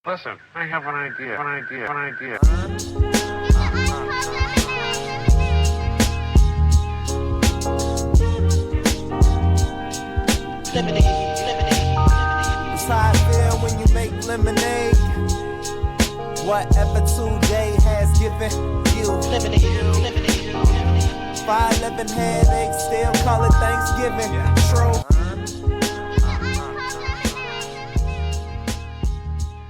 Listen, I have an idea. It's how I feel when you make lemonade. Whatever today has given you. 5'11" headaches, still call it Thanksgiving. True.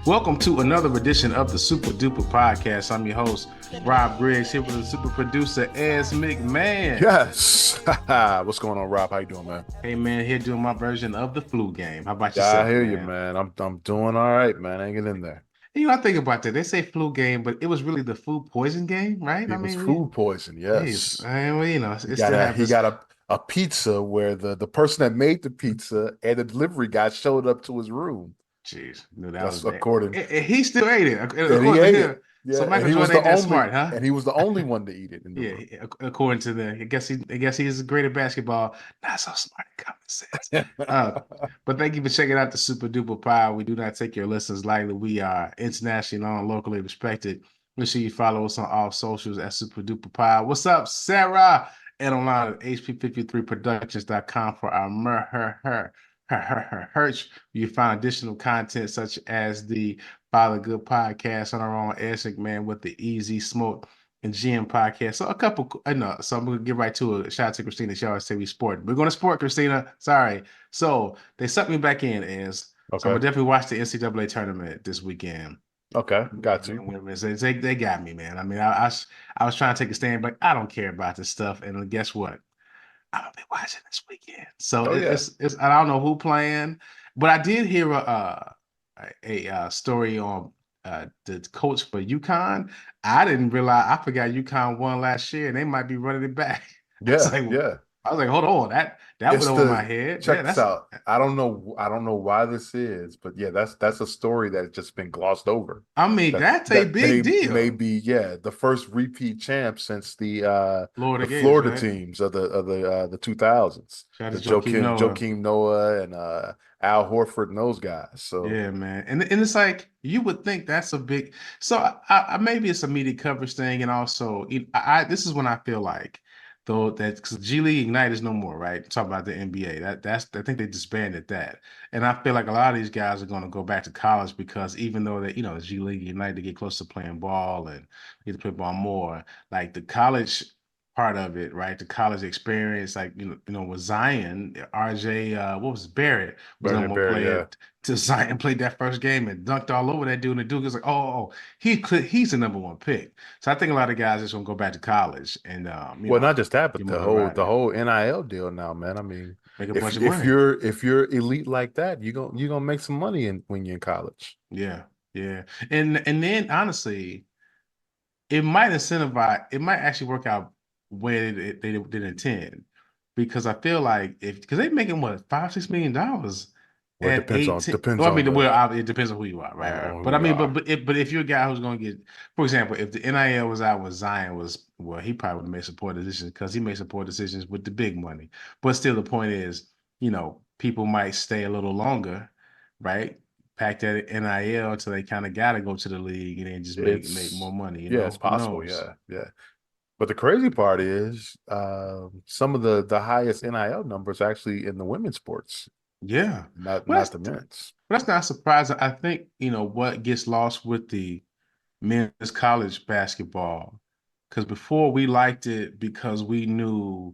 Welcome to another edition of the Super Duper Podcast. I'm your host, Rob Briggs, here with the super producer, Ez McMahon. Yes. What's going on, Rob? How you doing, man? Hey, man, here doing my version of the flu game. How about yourself, I hear man? you, man. I'm doing all right, man. Hanging in there. You know, I think about that. They say flu game, but it was really the food poison game, right? It was food poison, yes. Well, you know, He got a pizza where the person that made the pizza and the delivery guy showed up to his room. Jeez, no, that That's was according. And he still ate it. And he ate it. Yeah, So Michael Jordan ain't that smart, huh? And he was the only one to eat it in the room. Yeah, according to I guess he's great at basketball, not so smart in common sense. But thank you for checking out the Super Duper Pod. We do not take your listens lightly. We are internationally known, locally respected. Make sure you follow us on all socials at Super Duper Pod. What's up, Sarah? And online at hp53productions.com for our merch. You find additional content such as the Father Good podcast on our own Ez McMahon with the Easy Smoke and GM podcast. So so I'm gonna get right to it. Shout out to Christina. She always say we sport. We're gonna sport, Christina. Sorry. So they sucked me back in, Ez. Okay. So I'm gonna definitely watch the NCAA tournament this weekend. Okay, got you. They got me, man. I mean, I was trying to take a stand, but I don't care about this stuff. And guess what? I'm gonna be watching this weekend. So it's I don't know who playing, but I did hear a story on the coach for UConn. I didn't realize. I forgot UConn won last year, and they might be running it back. Yeah, I was like, hold on, that went over my head. Check this out. I don't know why this is, but yeah, that's a story that's just been glossed over. I mean, that's a big deal. Maybe the first repeat champ since the Florida teams of the 2000s. Joakim Noah and Al Horford and those guys. So yeah, man, and it's like you would think that's a big. So I maybe it's a media coverage thing, and also this is when I feel like. Though that because G League Ignite is no more, right? Talk about the NBA. That's I think they disbanded that, and I feel like a lot of these guys are going to go back to college because even though they, G League Ignite, they get close to playing ball and get to play ball more. Like the college part of it, right? The college experience, like with Zion, RJ, what was it, Barrett was going to play it. To Zion played that first game and dunked all over that dude, and the dude was like, he's the number one pick. So I think a lot of guys just gonna go back to college and not just that, but the whole NIL deal now, man. I mean, make a bunch of money. If you're elite like that, you're gonna make some money when you're in college. Yeah. And then honestly, it might actually work out where they didn't intend. Because I feel like because they're making what $5-6 million. Well, it depends it depends on who you are, right? But I mean, but if you're a guy who's going to get, for example, if the NIL was out with Zion he probably would have made some poor decisions because he made some poor decisions with the big money. But still, the point is, people might stay a little longer, right? Pack that NIL until they kind of got to go to the league and then just make more money. It's possible. Yeah. But the crazy part is some of the highest NIL numbers actually in the women's sports. Yeah, not the men's. But that's not surprising. I think what gets lost with the men's college basketball, because before we liked it because we knew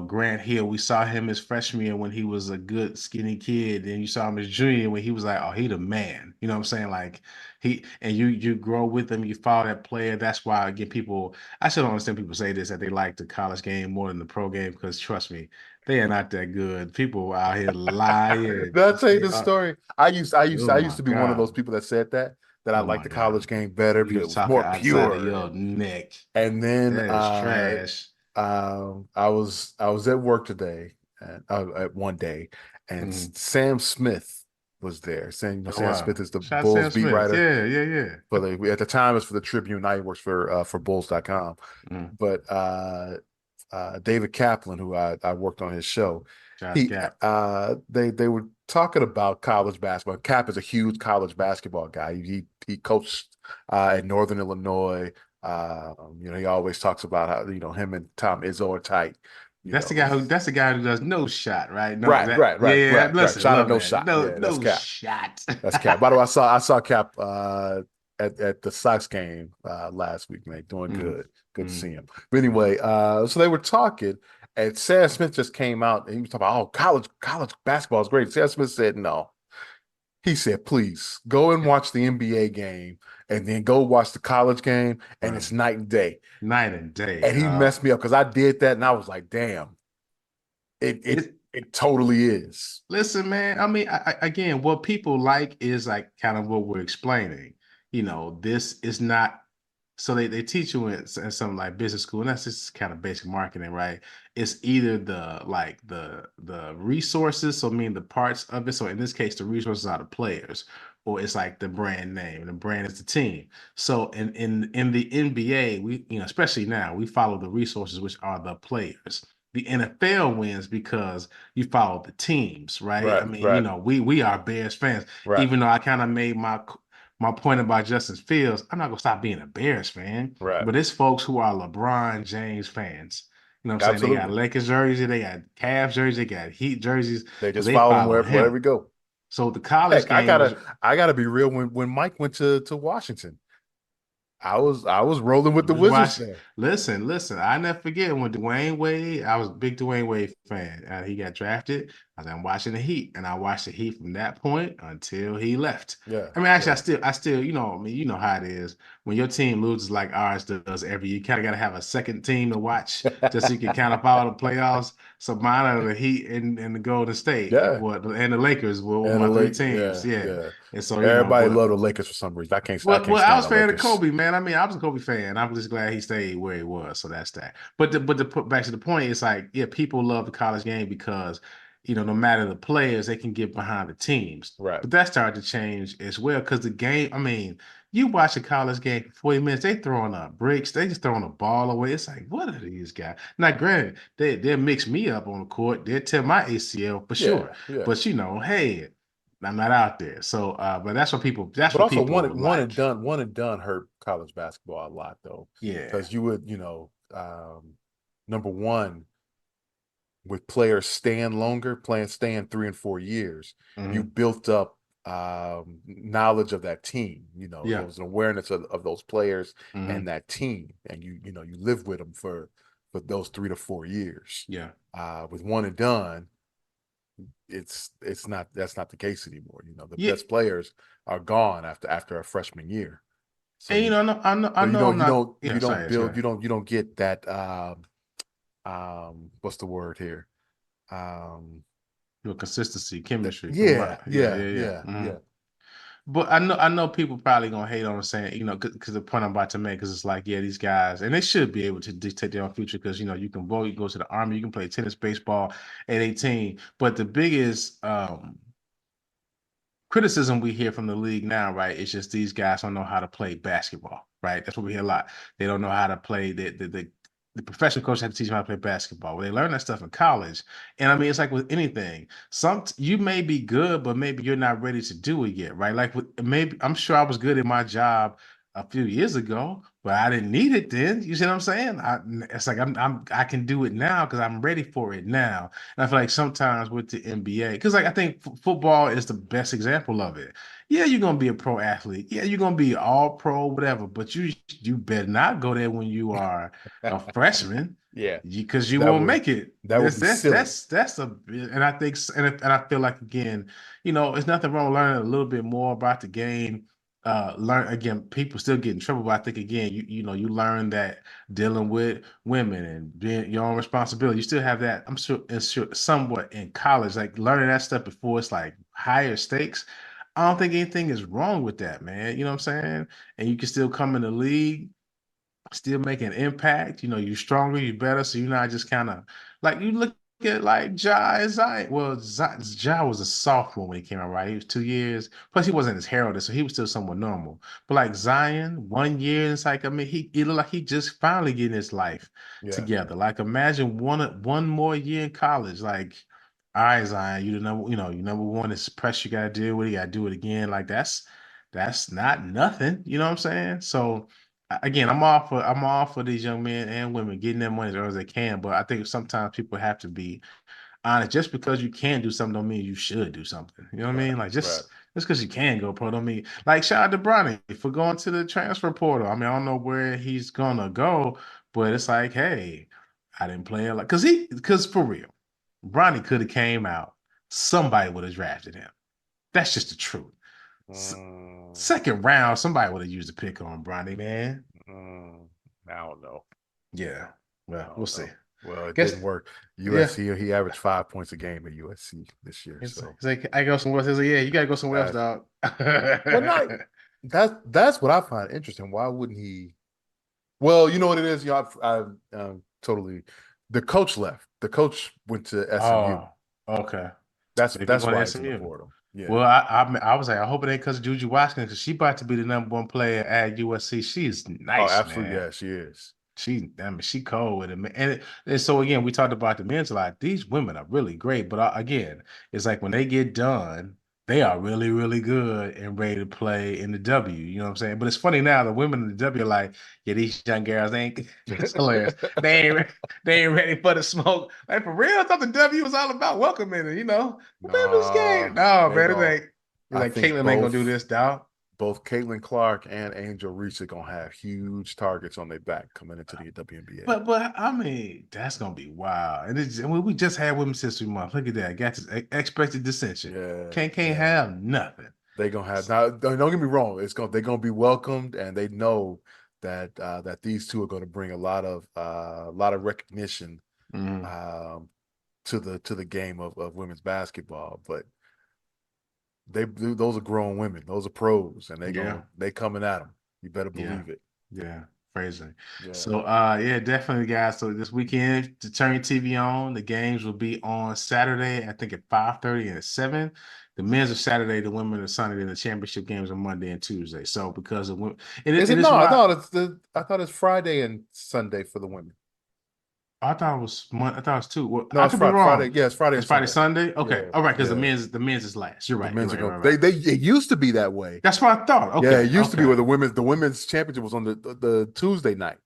Grant Hill. We saw him as freshman year when he was a good skinny kid, and you saw him as junior when he was like, oh, he the man. You know what I'm saying? Like you grow with him, you follow that player. That's why I still don't understand people say this that they like the college game more than the pro game because trust me. They are not that good. People out here lying. I'll tell you the story. I used to be one of those people that said that I like the college game better because it was more pure. Your neck. And then trash. I was at work today at one day, and Sam Smith was there. Sam Smith is the Bulls beat writer. Yeah. But at the time, it was for the Tribune. Now he works for Bulls.com. But David Kaplan, who I worked on his show, they were talking about college basketball. Cap is a huge college basketball guy. He coached at Northern Illinois. He always talks about how him and Tom Izzo are tight. That's the guy who does no shot, right? No, Right, that right, right, yeah. right, right. Listen, Shot at love no that. shot. No, Yeah, that's no Cap. shot. That's Cap. By the way, I saw Cap at the Sox game last week, man. Doing good. Good to see him. But anyway, so they were talking, and Sam Smith just came out and he was talking about, oh, college basketball is great. Sam Smith said no. He said, please go and watch the NBA game and then go watch the college game, and it's night and day. Night and day. And he messed me up because I did that and I was like, damn, it totally is. Listen, man. I mean, again, what people like is like kind of what we're explaining. This is not. So they teach you in something like business school, and that's just kind of basic marketing, right? It's either the resources, so meaning the parts of it. So in this case, the resources are the players, or it's like the brand name, and the brand is the team. So in the NBA, we especially now we follow the resources, which are the players. The NFL wins because you follow the teams, right? Right, I mean, right. we are Bears fans, Right. even though I kind of made my point about Justin Fields. I'm not gonna stop being a Bears fan, Right. but it's folks who are LeBron James fans. You know what I'm saying? They got Absolutely. Lakers jersey, they got Cavs jersey, they got Heat jerseys They because just they follow him follow wherever him. we go. So the college Heck, I game was gotta be real. When Mike went to Washington, I was rolling with the just Wizards watch. there. Listen. I never forget when Dwayne Wade. I was a big Dwayne Wade fan. He got drafted. I'm watching the Heat, and I watched the Heat from that point until he left. Yeah. I mean, actually, Yeah. I still, I mean, you know how it is when your team loses like ours does every year. You kind of got to have a second team to watch just so you can kind of follow the playoffs. So mine are the Heat and the Golden State, Yeah. and the Lakers were And the my three Lake, teams. yeah, Yeah, yeah. and so Everybody but loved the Lakers for some reason. I well, can't I stand was the a fan of Lakers. Kobe, man. I mean, I was a Kobe fan. I'm just glad he stayed where he was. So that's that. But to put back to the point, it's like, yeah, people love the college game because, no matter the players, they can get behind the teams. Right. But that started to change as well because the game, I mean, you watch a college game for 40 minutes, they throwing up bricks, they just throwing a ball away. It's like, what are these guys? Now, granted, they'll mix me up on the court, they'll tear my ACL for sure. Yeah. Yeah. But hey, I'm not out there. So but that's what people But also like. one and done hurt college basketball a lot though. Yeah. Because you would, number one, with players staying longer, staying 3 and 4 years, you built up knowledge of that team. Yeah. There was an awareness of those players Mhm. and that team, and you live with them for those 3 to 4 years. Yeah. With one and done, that's not the case anymore. The Yeah. best players are gone after a freshman year. So And I know I'm not. Yeah, you don't sorry, build sorry. you don't get that what's the word here? Consistency, chemistry. Yeah, Yeah. Mhm. But I know people probably gonna hate on saying, because the point I'm about to make, because it's like, yeah, these guys, and they should be able to dictate their own future, because you can vote, you can go to the army, you can play tennis, baseball at 18. But the biggest criticism we hear from the league now, right? It's just these guys don't know how to play basketball, right? That's what we hear a lot. They don't know how to play the professional coach had to teach them how to play basketball. Well, they learn that stuff in college. And I mean, it's like with anything. You may be good, but maybe you're not ready to do it yet, right? Like maybe I'm sure I was good at my job a few years ago, but I didn't need it then. You see what I'm saying? It's like I can do it now because I'm ready for it now. And I feel like sometimes with the NBA, because like I think football is the best example of it. Yeah, you're gonna be a pro athlete. Yeah, you're gonna be all pro, whatever. But you better not go there when you are a freshman. Yeah, because you that won't would make it. that would be silly. That's and I think and I feel like again, there's nothing wrong with learning a little bit more about the game. Learn again, people still get in trouble, but I think again, you learn that dealing with women and being your own responsibility, you still have that. I'm sure it's somewhat in college, like learning that stuff before it's like higher stakes. I don't think anything is wrong with that, man. You know what I'm saying? And you can still come in the league, still make an impact. You're stronger, you're better. So you're not just kind of like you look at like Ja and Zion. Well, Ja was a sophomore when he came out, right? He was 2 years. Plus, he wasn't as heralded, so he was still somewhat normal. But like Zion, 1 year, it's like, I mean, he looked like he just finally getting his life Yeah. together. Like imagine one more year in college. Like all right, Zion, you the number, you number one. It's pressure you gotta deal with. You gotta do it again. Like that's not nothing. You know what I'm saying? So again, I'm all for these young men and women getting their money as early as they can. But I think sometimes people have to be honest. Just because you can do something don't mean you should do something. You know what I Right, mean? Like right. just because you can go pro don't mean, like, shout out to Bronny for going to the transfer portal. I mean, I don't know where he's gonna go, but it's like, hey, I didn't play it like because for real, Bronny could have came out. Somebody would have drafted him. That's just the truth. S- Mm, Second round, somebody would have used a pick on Bronny, man. mm, I don't know. Yeah. I Well, we'll don't see. know. Well, it Guess didn't work. yeah. USC, he averaged 5 points a game at USC this year. So It's like I go somewhere else. He's like, yeah, you gotta go somewhere else, uh, dog. well, not that's what I find interesting. Why wouldn't he? Well, you know what it is. I totally. The coach left. The coach went to SMU. Oh, okay. Maybe That's going to why it's in the SMU. portal. Yeah. Well, I was like, I hope it ain't because of Juju Watkins, because she about to be the number one player at USC. She's Oh, nice, absolutely. man. Yeah, she is. I mean, she cold with it, man. And so again, we talked about the men's a lot. These women are really great, but again, it's like when they get done, they are really, really good and ready to play in the W. You know what I'm saying? But it's funny now, the women in the W are like, yeah, these young girls ain't. It's hilarious. They ain't ready for the smoke. Like for real, I thought the W was all about welcoming it. The women's game. No, No, they man, going it's I like think Caitlin ain't gonna do this, dog. both Caitlin Clark and Angel Reese are gonna have huge targets on their back coming into the WNBA. But I mean, that's gonna be wild. And we just had Women's History Month. Look at that. Got this expected dissension. Yeah, Can't yeah. have nothing. They gonna have now. Don't get me wrong. They're gonna be welcomed, and they know that these two are gonna bring a lot of recognition Mhm. um, to the game of women's basketball. But those are grown women. Those are pros, and Yeah, they coming at them. You better yeah, believe it. yeah. Crazy. Yeah. So yeah, definitely, guys. So this weekend to turn your TV on. The games will be on Saturday, I think at 5:30 and at 7. The men's are Saturday, the women are Sunday, and the championship games are Monday and Tuesday. So because of women, Is it it is no? why I thought it's Friday and Sunday for the women. I thought it was I thought it was two. Well, No, I it's could be Friday. wrong. Yeah, it's Friday It's and Friday, Sunday. Sunday. Okay, Yeah, all right. Because yeah. the men's is last. You're The right. You're men's are right. going. Right. They Right. they it used to be that way. That's what I thought. Yeah, Okay. it used to be Okay. where the women's championship was on the Tuesday night,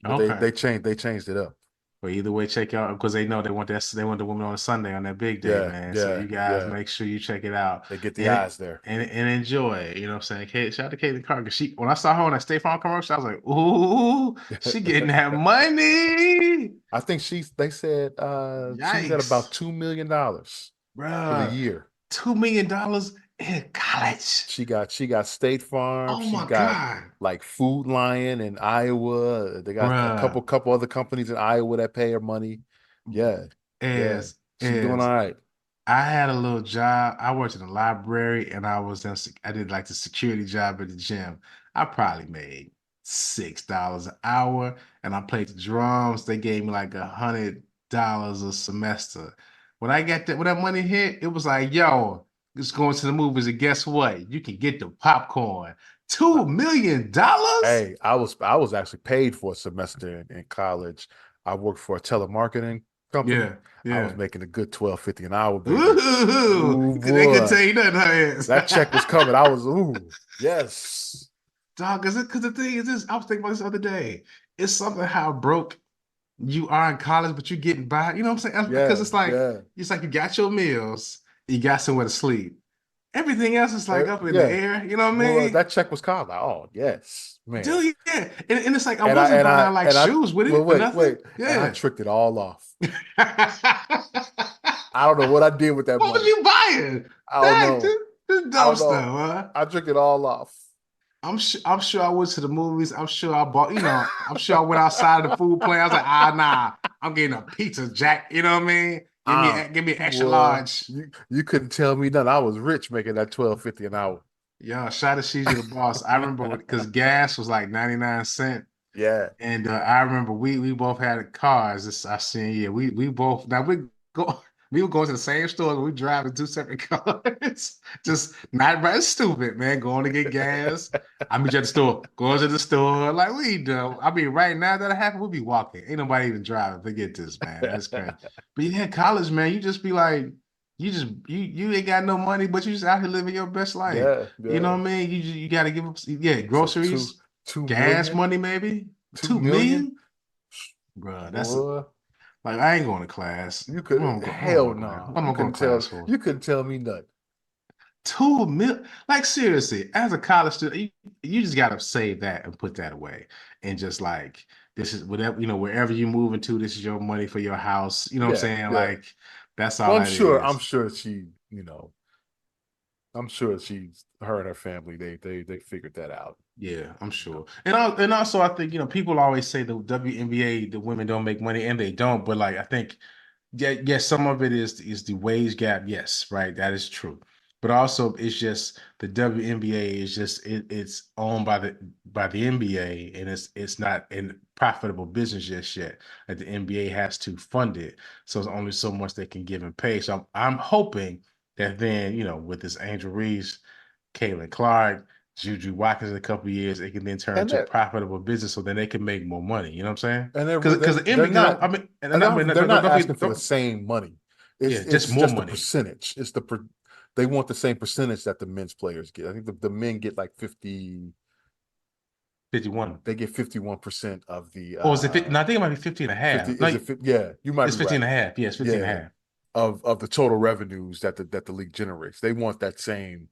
but they Okay. they changed it up. But either way, check out because they know they want the women on a Sunday on that big day, Yeah, man. So yeah, you guys yeah. make sure you check it out They get the and eyes there. and enjoy it. You know what I'm saying? Shout out to Caitlin Clark. 'Cause when I saw her on that State Farm commercial, I was like, ooh, she getting that money. I think they said she's at about Yikes, $2 million for the bruh. year. $2 million in college. She got State Farm. Oh She my got God. like Food Lion in Iowa. They got a Bruh, couple other companies in Iowa that pay her money. Yeah, yeah. She's doing as all right. I had a little job. I worked in the library and I did like the security job at the gym. I probably made $6 an hour and I played the drums. They gave me like $100 a semester. When that money hit, it was like, yo, it's going to the movies. And guess what? You can get the popcorn. $2 million? Hey, I was actually paid for a semester in college. I worked for a telemarketing company. Yeah, I was yeah. making a good 12.50 an hour, baby. Ooh, Ooh, they couldn't boy. tell you nothing, huh? That check was coming. I was, ooh, yes. Dog, because the thing is this, I was thinking about this the other day. It's something how broke you are in college, but you're getting by. You know what I'm saying? Because Yeah, yeah. it's like you got your meals, you got somewhere to sleep. Everything else is like up in the Yeah. air. You know what I Well, mean? that check was coming. Like, oh, yes, man. Dude, yeah. And it's like I And I wasn't and I buying like and I shoes with well, it or wait. nothing. And I Yeah. tricked it all off. What I don't know what I did with that was money. you buying? I don't Dang, know. dude, this I dumb don't stuff, know. huh? I tricked it all off. I'm sure I went to the movies. I'm sure I bought, I'm sure I went outside of the food plan. I was like, nah, I'm getting a pizza, Jack. You know what I mean? Give me an extra Boy, large. you couldn't tell me nothing. I was rich making that 12.50 an hour. Yeah, shout out to CJ the boss. I remember because gas was like 99 cents. Yeah. And I remember we both had cars. I seen, yeah, we both now we go We would go to the same store and we drive in 2 separate cars. Just not right stupid, man. Going to get gas. I meet you at the store. Going to the store. Like we do. I mean, right now that happened, we'll be walking. Ain't nobody even driving. Forget this, man. That's crazy. But yeah, college, man, you just be like, you ain't got no money, but you just out here living your best life. Yeah, You know yeah. what I mean? You gotta give up, So two groceries, two gas million, money, maybe. 2 million, 2 million? Bro, boy. like I ain't going to class. You What could am I hell going to class? no. What am I going to class for? You couldn't tell me nothing. 2 million? Like seriously, as a college student, you just gotta save that and put that away, and just like this is whatever wherever you move into, this is your money for your house. You know what I'm Yeah, saying? yeah. Like that's Well, all that I'm is. sure I'm sure she's her and her family. They figured that out. Yeah, I'm sure. And also I think people always say the WNBA, the women don't make money, and they don't. But like I think yeah, yes, some of it is the wage gap. Yes, right, that is true. But also, it's just the WNBA is just it's owned by the NBA, and it's not in profitable business just yet. Like the NBA has to fund it, so it's only so much they can give and pay. So I'm hoping that then with this Angel Reese, Caitlin Clark, Juju Watkins in a couple of years, it can then turn And into a they're profitable business, so then they can make more money. You know what I'm saying? and Because the NBA, because I mean, they're not don't asking get for the don't same money. yeah, just It's more just the money. percentage. They want the same percentage that the men's players get. I think the men get like 51. they get 51% of the Or is it 50? No, I think it might be 50 and a 50 half. is No, it yeah, you might it's be 50 right. and a half. Yeah, it's 50 and a Yeah, half. of the total revenues that the league generates. They want that same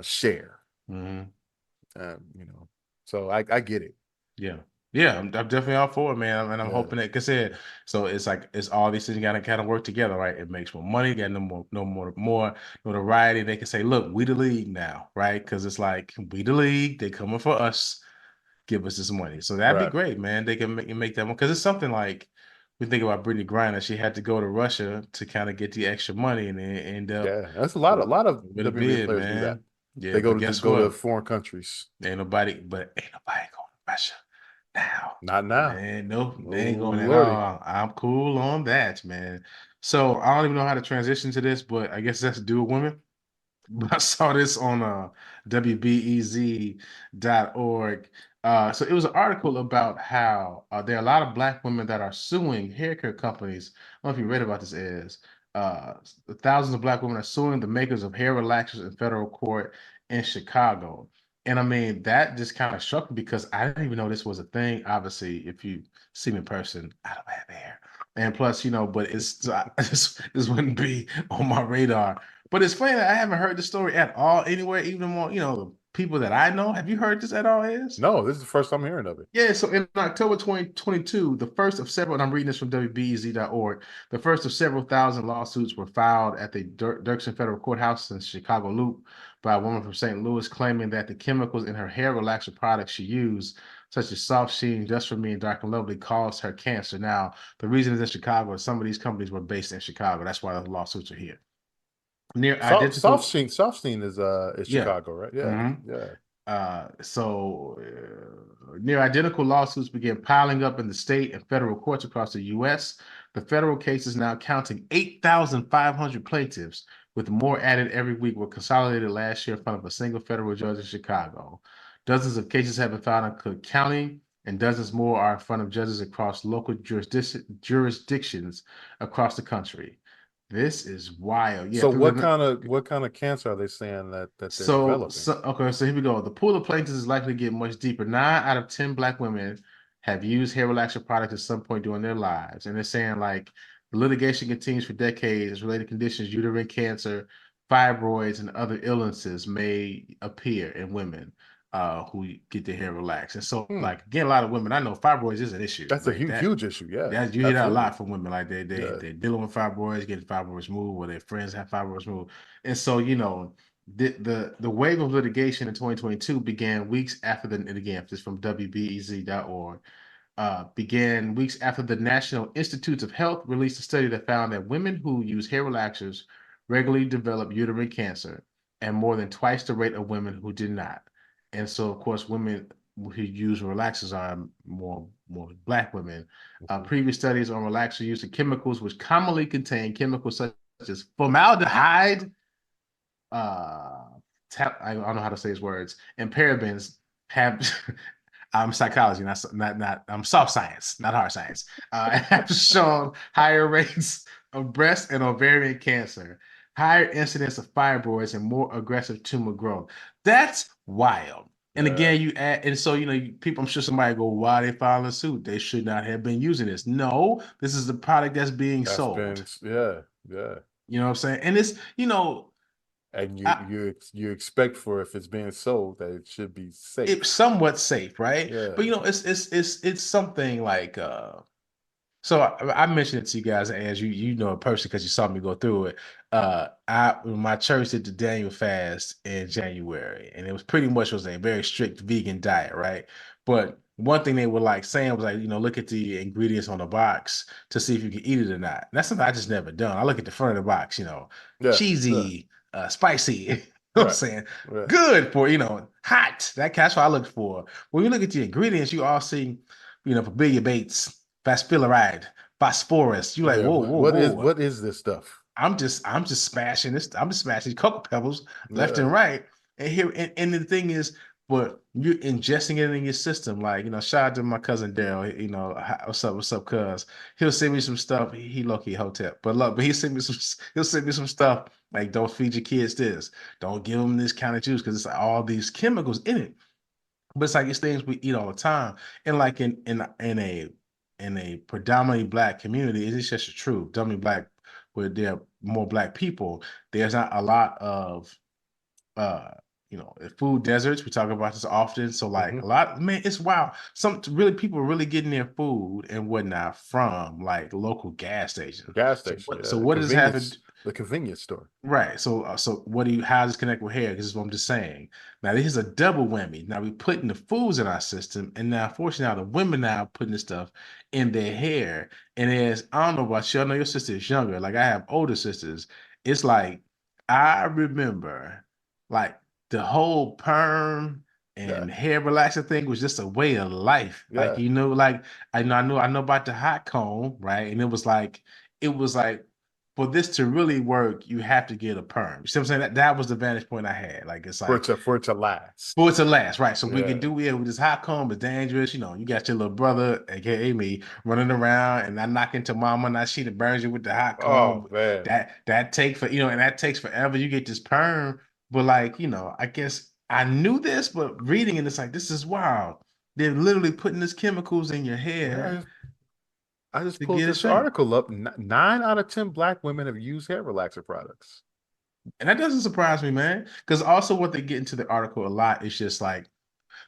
share. Hmm. So I get it. Yeah. Yeah, I'm definitely all for it, man. And I'm Yeah. hoping that, cause said, so it's like it's all these things gotta kind of work together, right? It makes more money, get no more notoriety. They can say, look, we the league now, right? Because it's like we the league, they coming for us, give us this money. So that'd be Right. great, man. They can make that one because it's something like we think about Brittany Griner. She had to go to Russia to kind of get the extra money, and then end up Yeah. That's a with, lot of with a WNBA bid, players do that. man. Yeah, They but guess go to what? foreign countries. Ain't nobody going to Russia now. Not now. Man, no, Oh they ain't going at Lordy. all. I'm cool on that, man. So I don't even know how to transition to this, but I guess that's to do with women. But I saw this on WBEZ.org. So it was an article about how there are a lot of Black women that are suing hair care companies. I don't know if you read about this, is uh, thousands of Black women are suing the makers of hair relaxers in federal court in Chicago. And I mean, that just kind of struck me because I didn't even know this was a thing. Obviously, if you see me in person, I don't have hair. And plus, but this wouldn't be on my radar. But it's funny that I haven't heard the story at all anywhere, even more, the people that I know. Have you heard this at all, is? No, this is the first time hearing of it. Yeah, so in October 2022, the first of several, and I'm reading this from WBEZ.org, the first of several thousand lawsuits were filed at the Dirksen Federal Courthouse in Chicago Loop by a woman from St. Louis claiming that the chemicals in her hair relaxer products she used, such as Soft Sheen, Just For Me, and Dark and Lovely, caused her cancer. Now, the reason is in Chicago, some of these companies were based in Chicago. That's why the lawsuits are here. Near identical, Softstein is yeah. Chicago, right? Yeah, Hmm. yeah. Near identical lawsuits began piling up in the state and federal courts across the U.S. The federal case is now counting 8,500 plaintiffs, with more added every week, were consolidated last year in front of a single federal judge in Chicago. Dozens of cases have been filed in Cook County, and dozens more are in front of judges across local jurisdictions across the country. This is wild. Yeah, So through the what kind of cancer are they saying that they're so, developing? so okay, so here we go. The pool of plaintiffs is likely to get much deeper. 9 out of 10 Black women have used hair relaxer products at some point during their lives, and they're saying like the litigation continues for decades. Related conditions, uterine cancer, fibroids, and other illnesses may appear in women who get their hair relaxed. And so, Hmm. like again, a lot of women I know fibroids is an issue. That's a Like that, huge issue. Yeah, you hear that a absolutely. lot from women. Like Yeah. they're dealing with fibroids, getting fibroids removed, or their friends have fibroids removed, and so the wave of litigation in 2022 began weeks after and again, this is from WBEZ.org, began weeks after the National Institutes of Health released a study that found that women who use hair relaxers regularly develop uterine cancer and more than twice the rate of women who did not. And so, of course, who use relaxers are more Black women. Mhm. Previous studies on relaxer use of chemicals, which commonly contain chemicals such as formaldehyde, uh, I don't know how to say his words, and parabens have. I'm psychology, not I'm soft science, not hard science. Have shown higher rates of breast and ovarian cancer, higher incidence of fibroids, and more aggressive tumor growth. That's wild. And Yeah, again, you add, and so people. I'm sure somebody go, "Why they filing suit? They should not have been using this." No, this is the product that's being that's been sold. yeah. You know what I'm saying? And it's And I, you expect for if it's being sold that it should be it's safe. somewhat safe, right? But Yeah, it's something like so I mentioned it to you guys as you know a person because you saw me go through it. My church did the Daniel fast in January, and it was pretty much was a very strict vegan diet, right? But one thing they were like saying was like, look at the ingredients on the box to see if you can eat it or not. And that's something I just never done. I look at the front of the box, yeah, yeah. cheesy, spicy, you know what I'm Right, saying? right. Good for, hot. That's what I look for. When you look at the ingredients, you all see, familiar baits, vascularide, phosphorus. You like, Yeah. whoa, whoa, whoa. What is this stuff? I'm just smashing this. I'm just smashing cocoa pebbles left Yeah. and right. And the thing is, but you're ingesting it in your system. Like, shout out to my cousin Daryl. What's up, cuz? He'll send me some stuff. He low-key hotel. But look, he'll send me some stuff like don't feed your kids this. Don't give them this kind of juice because it's like all these chemicals in it. But it's like it's things we eat all the time. And like in a predominantly Black community, it's just true. Predominantly Black, where there are more Black people, there's not a lot of uh food deserts. We talk about this often. So like Hmm. a lot, man, it's wild. Some really people are really getting their food and whatnot from like local gas stations. Gas So station. what Yeah. so what does this have to The convenience store. Right. So how does this connect with hair? This is what I'm just saying. Now this is a double whammy. Now we putting the foods in our system, and now fortunately now the women now putting this stuff in their hair. And as I don't know about you, I know your sister is younger. Like I have older sisters. It's like I remember like the whole perm Yeah. and hair relaxer thing was just a way of life. Like Yeah. like I know about the hot comb, right? And it was like for this to really work, you have to get a perm. You see what I'm saying? That was the vantage point I had. Like it's like For it to last. for it to last, right? So we can Yeah. do it with this hot comb. It's dangerous. You got your little brother, aka me, running around and not knocking to mama, not she that burns you with the hot Oh comb. man. That take for and that takes forever. You get this perm, but like I guess I knew this, but reading it, it's like this is wild. They're literally putting these chemicals in your hair Yeah. I just to pulled get it this straight. article up. 9 out of 10 Black women have used hair relaxer products. And that doesn't surprise me, man. Because also what they get into the article a lot is just like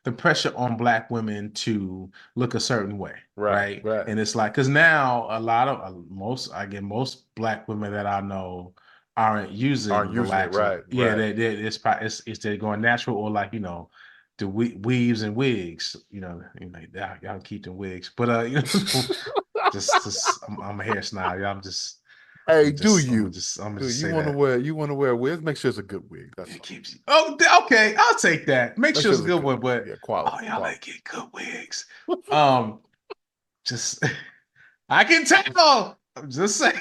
the pressure on Black women to look a certain way, Right. right? Right. And it's like because now a lot of most Black women that I know aren't using Aren't using it. relaxer. Right. Yeah, Right. it's they're going natural or like the weaves and wigs. Like y'all keep the wigs, but just I'm a hair snob. Y'all, Hey, do you? I'm Do just you say want to that. wear? You want to wear wigs? Make sure it's a good wig. That's It all. keeps you. Oh, okay. I'll take that. Make Make sure sure it's a it's a good good one, wig. but Yeah, quality, y'all quality. ain't get good wigs. Um, just I can tell. I'm just saying.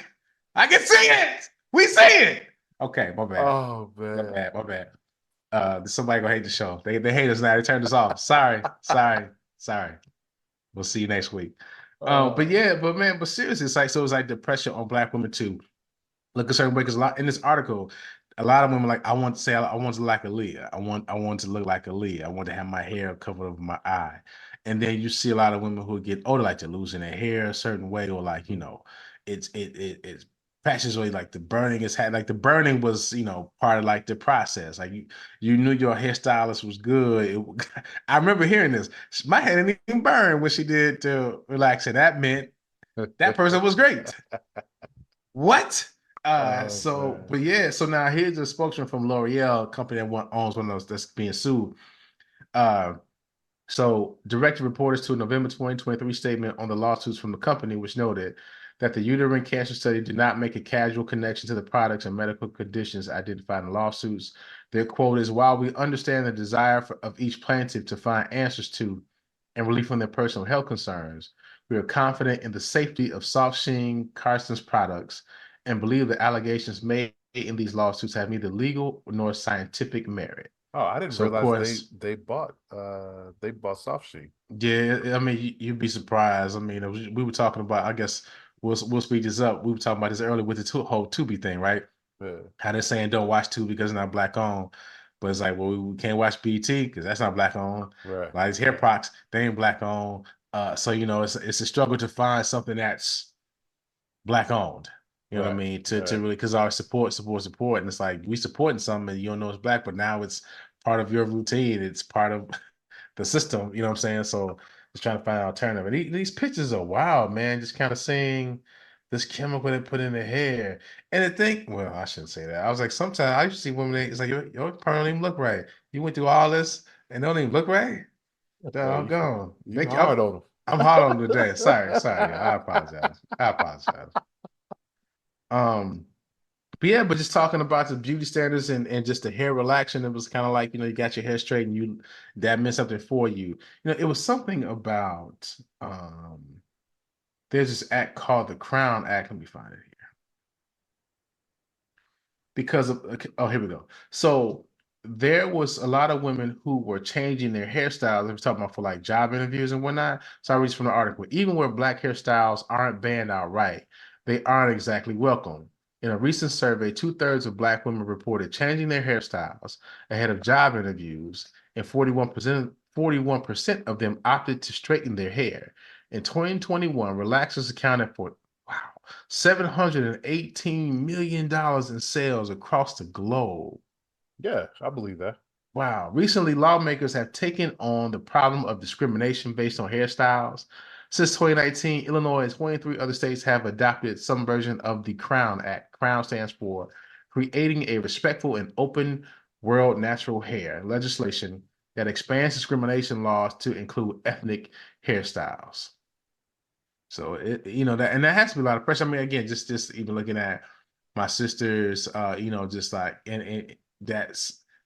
I can see it. We see it. Okay, my bad. Oh My man. bad. My bad. Somebody gonna hate the show. They hate us now. They turned us off. Sorry. Sorry. Sorry. We'll see you next week. But Uh, yeah, but seriously, it's like the pressure on Black women too look a certain way because a lot in this article, a lot of women like I want to say I want to look like Aaliyah. I want to look like Aaliyah. I want to have my hair covered over my eye. And then you see a lot of women who get older like they're losing their hair a certain way or like it's patches or like the burning is had like the burning was part of like the process. Like you knew your hairstylist was good. I remember hearing this. My hair didn't even burn when she did to relax it. That meant that person was great. What? oh man. But yeah, so now here's a spokesman from L'Oreal, company that owns one of those that's being sued. Uh, so directed reporters to a November 2023 statement on the lawsuits from the company, which noted that the uterine cancer study did not make a casual connection to the products and medical conditions identified in lawsuits. Their quote is, while we understand the desire of each plaintiff to find answers to and relief from their personal health concerns, we are confident in the safety of Softsheen Carson's products and believe the allegations made in these lawsuits have neither legal nor scientific merit. Oh, I didn't So of realize course, they bought Softsheen. yeah, I mean, you'd be surprised. I mean, we were talking about, I guess we'll speed this up. We were talking about this earlier with the whole Tubi thing, right? Yeah, How they're saying don't watch Tubi because it's not black owned, but it's like, well, we can't watch BT because that's not black owned. right. Like these hair products, they ain't black owned. So it's a struggle to find something that's black owned. You know what I Right, mean? To right. really, because our support, and it's like we supporting something and you don't know it's black, but now it's part of your routine. It's part of the system. You know what I'm saying? So just trying to find an alternative. And these pictures are wild, man. Just kind of seeing this chemical they put in the hair. And the thing, well, I shouldn't say that. I was like, sometimes I used to see women. It's like your part don't even look right. You went through all this and don't even look right. Hey, Doggone. you Thank you. hard on I'm hard on today. Sorry. I apologize. Um, but yeah, but just talking about the beauty standards and just the hair relaxation, it was kind of like, you got your hair straight and that meant something for you. It was something about there's this act called the Crown Act. Let me find it here. Because of here we go. So there was a lot of women who were changing their hairstyles. I was talking about for like job interviews and whatnot. So I read from the article. Even where black hairstyles aren't banned outright, they aren't exactly welcome. In a recent survey, 2/3 of black women reported changing their hairstyles ahead of job interviews, and 41% of them opted to straighten their hair. In 2021, relaxers accounted for wow, $718 million in sales across the globe. Yeah, I believe that. Wow. Recently, lawmakers have taken on the problem of discrimination based on hairstyles. Since 2019, Illinois and 23 other states have adopted some version of the Crown Act. Crown stands for Creating a Respectful and Open World Natural Hair legislation that expands discrimination laws to include ethnic hairstyles. So that has to be a lot of pressure. I mean, again, just even looking at my sisters, just like and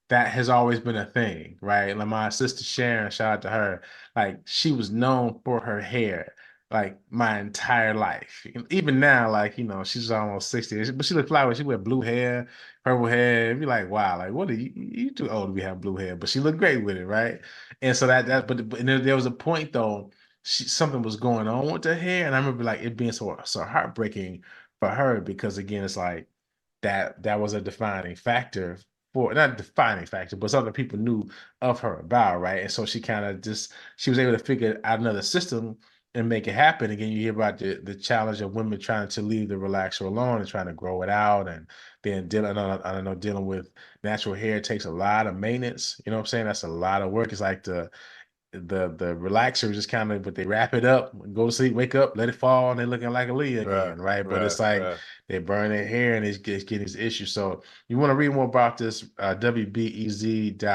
that has always been a thing, right? Like my sister Sharon, shout out to her, like she was known for her hair like my entire life. Even now, like she's almost 60, but she look fly. She wear blue hair, purple hair. It'd be like, wow, like what are you too old to be having blue hair? But she looked great with it, right? And so but there was a point though something was going on with her hair, and I remember like it being so heartbreaking for her because again, it's like that was a defining factor for not defining factor, but something people knew of her about, right? And so she kind of she was able to figure out another system and make it happen. Again, you hear about the challenge of women trying to leave the relaxer alone and trying to grow it out, and then dealing with natural hair takes a lot of maintenance. You know what I'm saying? That's a lot of work. It's like the relaxer just kind of, but they wrap it up, go to sleep, wake up, let it fall, and they're looking like Aaliyah again, right? But it's like they burn their hair and it's getting these issues. So you want to read more about this, WBEZ.org.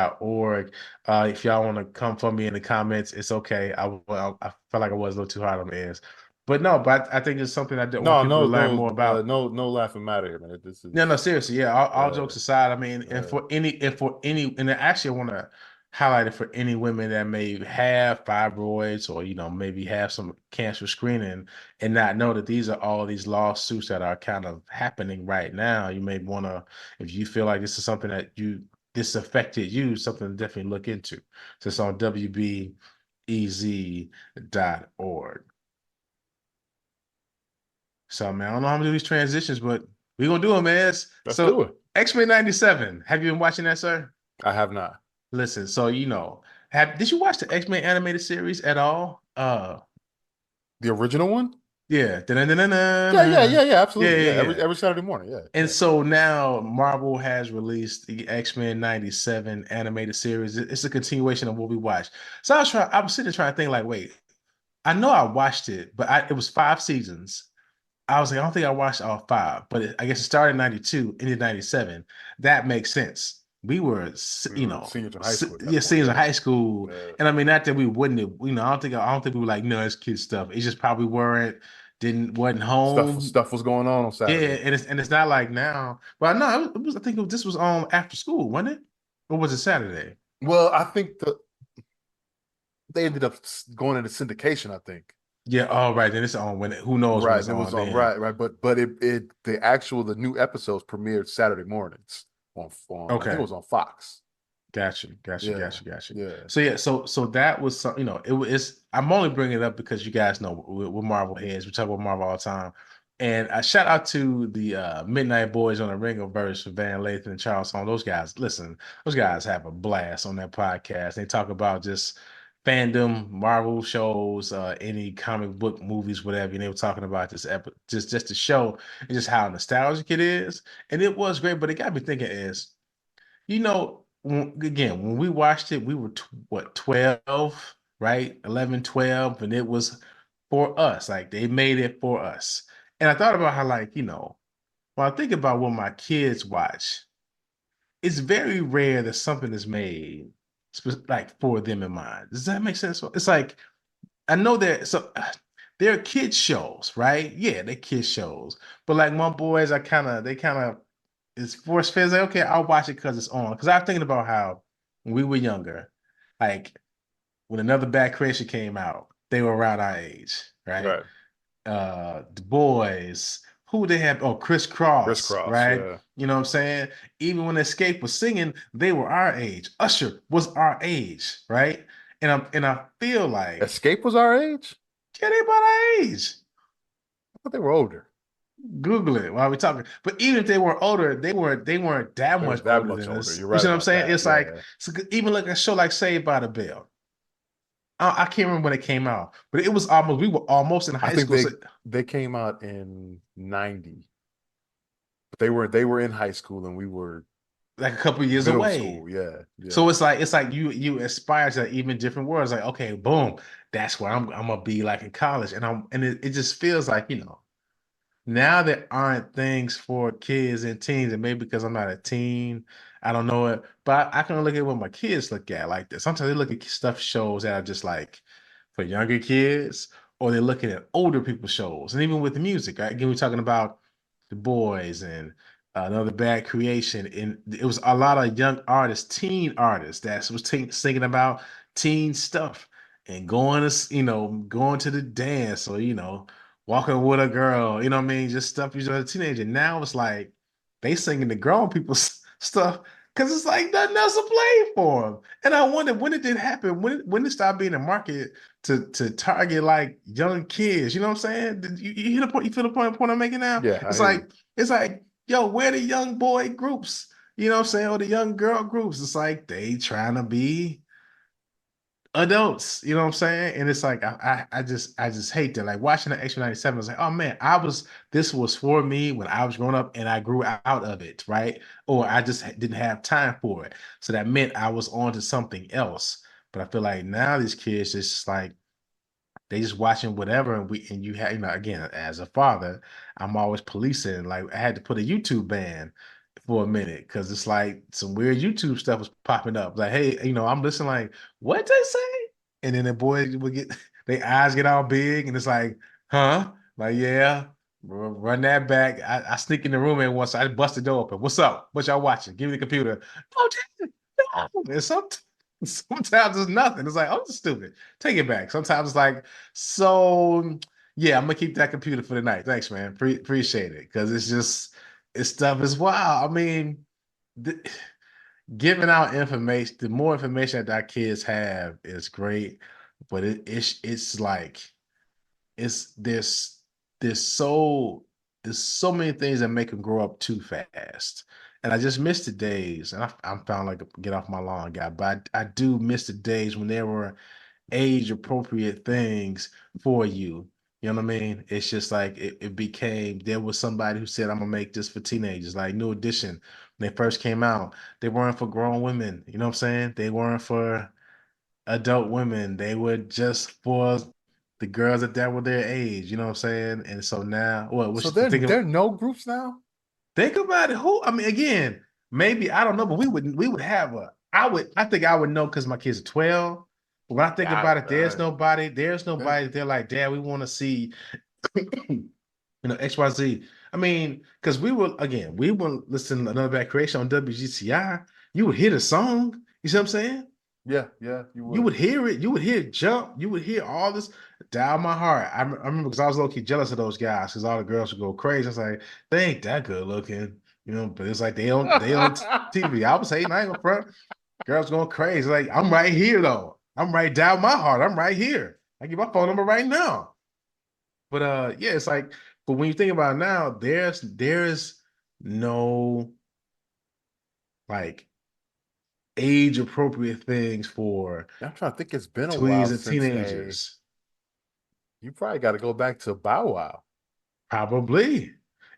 If y'all want to come for me in the comments, it's okay. I felt like I was a little too hard on the ears. But no, I think it's something I want people to learn more about. No laughing matter here, man. This is No, seriously, yeah. All jokes aside, I mean, and and actually, I want to highlight it for any women that may have fibroids or maybe have some cancer screening and not know that these are all these lawsuits that are kind of happening right now. You may want to, if you feel like this is something that this affected you, something to definitely look into. So it's on WBEZ.org. So man, I don't know how to do these transitions, but we're gonna do them, man. Let's do it. X-Men 97. Have you been watching that, sir? I have not. Listen, so did you watch the X-Men animated series at all? The original one? Yeah. Yeah, absolutely. Yeah. Every Saturday morning. Yeah. And so now Marvel has released the X-Men 97 animated series. It's a continuation of what we watched. So I was sitting there trying to think like, wait, I know I watched it, but it was 5 seasons. I was like, I don't think I watched all 5, but I guess it started in 92, ended 97. That makes sense. We were seniors in high school. Seniors in high school. Yeah. And I mean, not that we wouldn't have, I don't think we were like, no, it's kid stuff. It just probably weren't wasn't home. Stuff was going on Yeah, Saturday. and it's not like now. Well, no, it was. I think this was on after school, wasn't it? Or was it Saturday? Well, I think they ended up going into syndication, I think. Yeah. Oh, right. Then it's on when who knows when Right. it's It was on on then. right. But the new episodes premiered Saturday mornings on I think it Okay. was on Fox. Gotcha. Yeah. Yeah. So yeah, so that was some, it's I'm only bringing it up because you guys know we're Marvel heads. We talk about Marvel all the time. And I shout out to the Midnight Boys on the Ringer verse for Van Lathan and Charles Song. Those guys, listen, those guys have a blast on that podcast. They talk about just fandom, Marvel shows, any comic book movies, whatever. And they were talking about this just the show and just how nostalgic it is. And it was great, but it got me thinking is again, when we watched it, we were what, 12, right? 11, 12, and it was for us. Like they made it for us. And I thought about how, like, when I think about what my kids watch, it's very rare that something is made like for them in mind. Does that make sense? It's like I know that there are kids shows, right? Yeah, they're kids shows. But like my boys, they kind of it's force fed. Like, okay, I'll watch it because it's on. Because I'm thinking about how when we were younger, like when Another Bad Creation came out, they were around our age, right? Right. The boys, who they had, oh, Chris Cross, Crisscross. right? Yeah. You know what I'm saying? Even when Escape was singing, they were our age. Usher was our age, right? And I feel like, Escape was our age. yeah, they about our age. I thought they were older. Google it while we're talking. But even if they were older, they weren't that They much weren't that older much than older. us. You're You right see what I'm about saying? that. It's like Yeah. so even like a show like Saved by the Bell. I can't remember when it came out, but it was almost we were almost in I high think school. So they came out in 90. But they were in high school and we were like a couple years middle away. school. Yeah. Yeah. So it's like you aspire to even different worlds. Like, okay, boom, that's where I'm gonna be like in college. And it just feels like, now there aren't things for kids and teens, and maybe because I'm not a teen, I don't know it. But I can look at what my kids look at like this. Sometimes they look at stuff shows that are just like for younger kids, or they're looking at older people's shows. And even with the music, right? Again, we're talking about the boys and Another Bad Creation. And it was a lot of young artists, teen artists that was singing about teen stuff and going to the dance or walking with a girl, you know what I mean? Just stuff you do as a teenager. Now it's like they singing the grown people's stuff because it's like nothing else to play for them. And I wonder when it did happen, when it started being a market to target like young kids. You know what I'm saying? You hear the point? You feel the point I'm making now? Yeah, I It's hear you. like it's like, yo, where the young boy groups? You know what I'm saying? Or the young girl groups? It's like they trying to be adults, you know what I'm saying? And it's like I just hate that. Like watching the Extra 97, I was like, oh man, this was for me when I was growing up and I grew out of it, right? Or I just didn't have time for it. So that meant I was on to something else. But I feel like now these kids just like they just watching whatever, and you have, again, as a father, I'm always policing. Like I had to put a YouTube ban for a minute because it's like some weird YouTube stuff was popping up. Like, hey, I'm listening, like, what they say? And then the boys would get their eyes get all big, and it's like, huh? Like, yeah, run that back. I sneak in the room and once I bust the door open. What's up? What y'all watching? Give me the computer. Oh, no. And sometimes it's nothing. It's like, oh, this is stupid. Take it back. Sometimes it's like, so yeah, I'm gonna keep that computer for the night. Thanks, man. Appreciate it. Because it's stuff is wild. I mean, giving out information, the more information that our kids have is great, but it's like it's there's so many things that make them grow up too fast. And I just miss the days, and I'm found like a get off my lawn guy, but I do miss the days when there were age appropriate things for you. You know what I mean? It's just like it became, there was somebody who said, I'm gonna make this for teenagers, like New Edition. When they first came out, they weren't for grown women. You know what I'm saying? They weren't for adult women. They were just for the girls that were their age. You know what I'm saying? And so now, what So was there thinking? are no groups now? Think about it. Who? I mean, again, maybe I don't know, but we would have a. I think I would know because my kids are 12. But when I think Yeah, about it, there's nobody. They're like, Dad, we want to see. XYZ. I mean, because we were listening to Another Bad Creation on WGCI. You would hear the song. You see what I'm saying? Yeah, you You would. would hear it. You would hear it jump. You would hear all this down my heart. I remember because I was low key jealous of those guys because all the girls would go crazy. I was like, they ain't that good looking, But it's like they on TV. I was hating. I ain't gonna front. Girls going crazy. Like I'm right here though. I'm right down my heart. I'm right here. I give my phone number right now. But yeah, it's like. But when you think about it now, there's no like age appropriate things for I'm trying to think. It's been a while tweens and since teenagers. you probably got to go back to Bow Wow. Probably.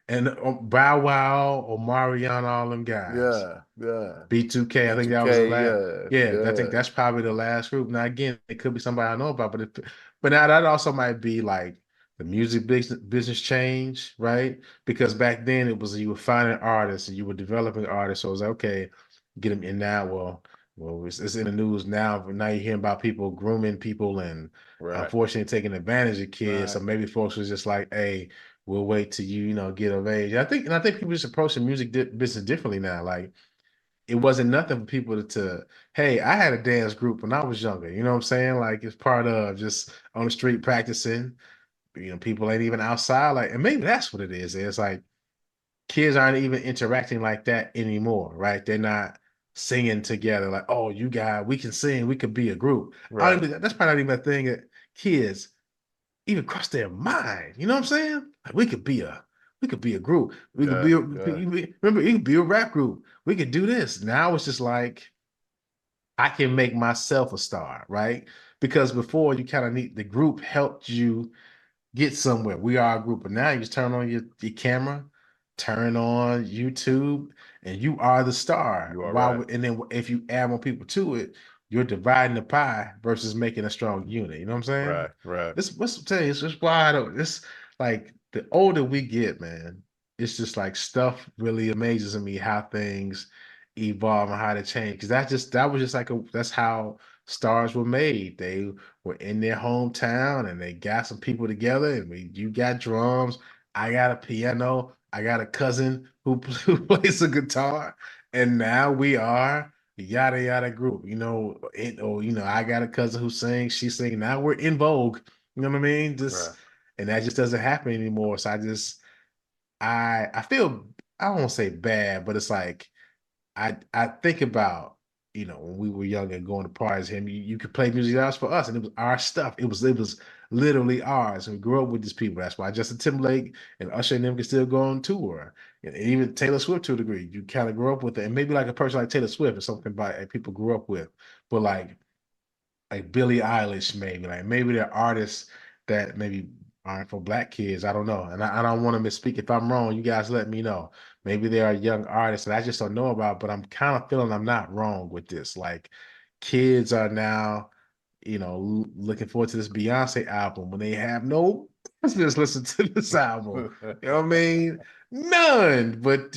And Bow Wow or Mariana, all them guys. Yeah. B2K, I think that was the B2K, last. Yeah, I think yeah. that's probably the last group. Now again, it could be somebody I know about, but now that also might be like the music business change, right? Because back then it was you were finding artists and you were developing artists. So it was like, okay, get them in now. Well, it's in the news now. But now you're hearing about people grooming people and Right. unfortunately taking advantage of kids. So Right. maybe folks was just like, hey, we'll wait till you get of age. I think people just approach the music business differently now. Like it wasn't nothing for people hey, I had a dance group when I was younger. You know what I'm saying? Like it's part of just on the street practicing. People ain't even outside. Like, and maybe that's what it is. It's like kids aren't even interacting like that anymore, right? They're not singing together like, oh, you guys, we can sing, we could be a group. Right. That's probably not even a thing that kids even cross their mind. You know what I'm saying? Like we could be a group. We could Yeah. be Yeah. remember, it could be a rap group. We could do this. Now it's just like I can make myself a star, right? Because before you kind of need the group helped you get somewhere. We are a group, but now you just turn on your camera, turn on YouTube, and you are the star. You are right. And then if you add more people to it, you're dividing the pie versus making a strong unit. You know what I'm saying? Right. Right. This what's tell you, it's just why I don't. It's like the older we get, man. It's just like stuff really amazes me how things evolve and how they change. Because that was just like that's how stars were made. They were in their hometown and they got some people together and you got drums, I got a piano, I got a cousin who plays a guitar, and now we are yada yada group. I got a cousin who sings, she sings. Now we're in vogue. You know what I mean? Right. And that just doesn't happen anymore. So I feel I don't want to say bad, but it's like I think about when we were young and going to parties, you could play music that was for us, and it was our stuff. It was literally ours, and we grew up with these people. That's why Justin Timberlake and Usher and them can still go on tour, and even Taylor Swift to a degree. You kind of grow up with it, and maybe like a person like Taylor Swift is something people grew up with, but like Billie Eilish, maybe they're artists that maybe aren't for black kids. I don't know. And I don't want to misspeak. If I'm wrong, you guys let me know. Maybe there are young artists that I just don't know about, but I'm kind of feeling I'm not wrong with this. Like kids are now, looking forward to this Beyonce album when they have no business listen to this album. You know what I mean? None. But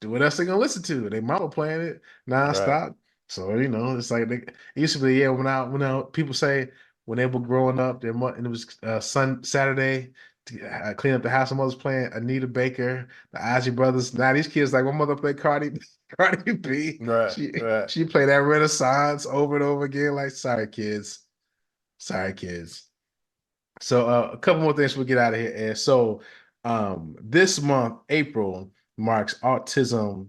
what else they gonna listen to? They mama playing it Right. nonstop. So it's like it used to be, yeah. When people say when they were growing up, and it was Saturday to clean up the house. My mother's playing Anita Baker, the Ozzy Brothers. Now these kids like my mother played Cardi B. Right. She Right. she played that Renaissance over and over again. Like sorry kids. So a couple more things we'll get out of here. And so this month, April, marks Autism